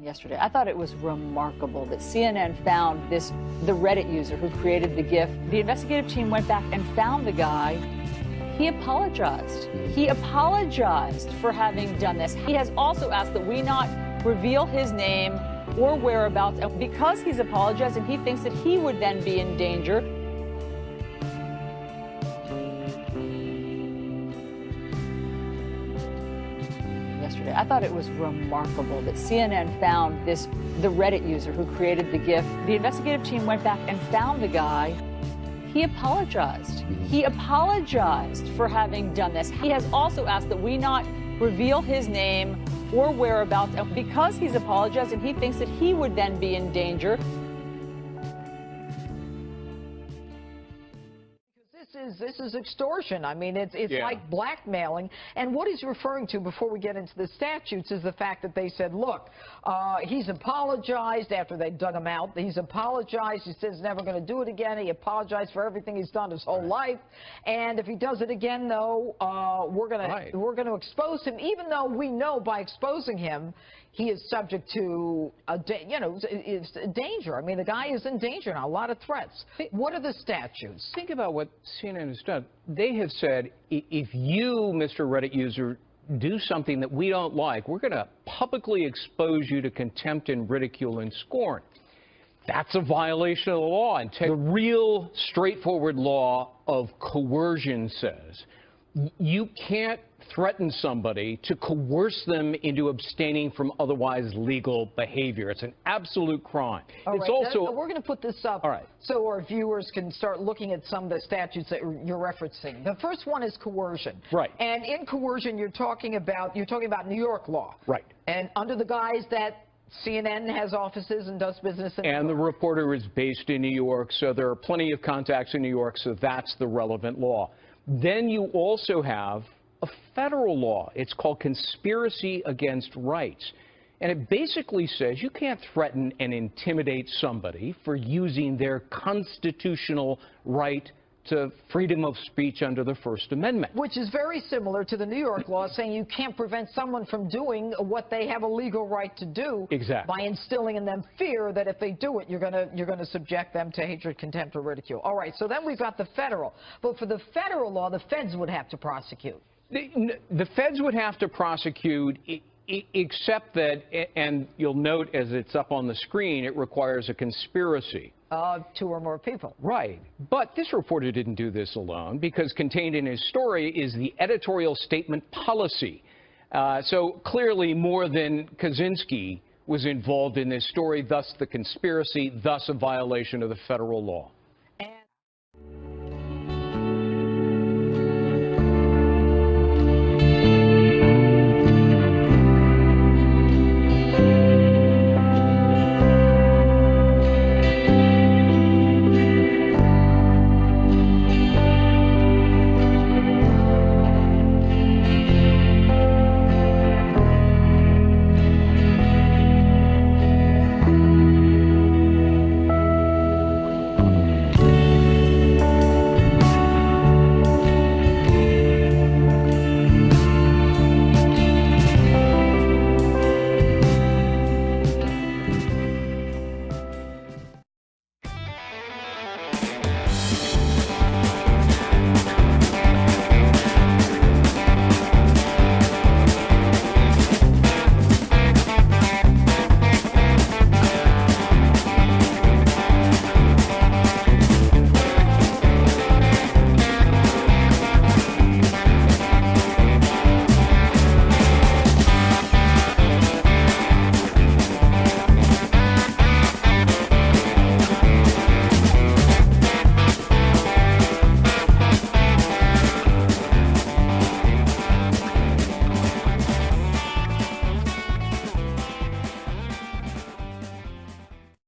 yesterday. I thought it was remarkable that CNN found the Reddit user who created the GIF. The investigative team went back and found the guy. He apologized. He apologized for having done this. He has also asked that we not reveal his name or whereabouts, and because he's apologized and he thinks that he would then be in danger. Yesterday, I thought it was remarkable that CNN found the Reddit user who created the GIF. The investigative team went back and found the guy. He apologized. He apologized for having done this. He has also asked that we not reveal his name or whereabouts, and because he's apologized and he thinks that he would then be in danger. This is extortion. I mean, it's like blackmailing. And what he's referring to, before we get into the statutes, is the fact that they said, look, he's apologized after they dug him out. He's apologized. He says he's never going to do it again. He apologized for everything he's done his whole life. And if he does it again, though, we're going to expose him, even though we know by exposing him, he is subject to danger. I mean, the guy is in danger now, a lot of threats. What are the statutes? Think about what CNN has done. They have said, if you, Mr. Reddit user, do something that we don't like, we're going to publicly expose you to contempt and ridicule and scorn. That's a violation of the law. And the real straightforward law of coercion says you can't threaten somebody to coerce them into abstaining from otherwise legal behavior. It's an absolute crime. We're going to put this up so our viewers can start looking at some of the statutes that you're referencing. The first one is coercion. Right. And in coercion, you're talking about New York law. Right. And under the guise that CNN has offices and does business in New York. And the reporter is based in New York, so there are plenty of contacts in New York, so that's the relevant law. Then you also have a federal law. It's called conspiracy against rights. And it basically says you can't threaten and intimidate somebody for using their constitutional right to freedom of speech under the First Amendment. Which is very similar to the New York law saying you can't prevent someone from doing what they have a legal right to do. Exactly. By instilling in them fear that if they do it, you're going to subject them to hatred, contempt, or ridicule. All right, so then we've got the federal. But for the federal law, the feds would have to prosecute. The feds would have to prosecute, except that, and you'll note as it's up on the screen, it requires a conspiracy. 2 or more people. Right. But this reporter didn't do this alone, because contained in his story is the editorial statement policy. So clearly more than Kaczynski was involved in this story, thus the conspiracy, thus a violation of the federal law.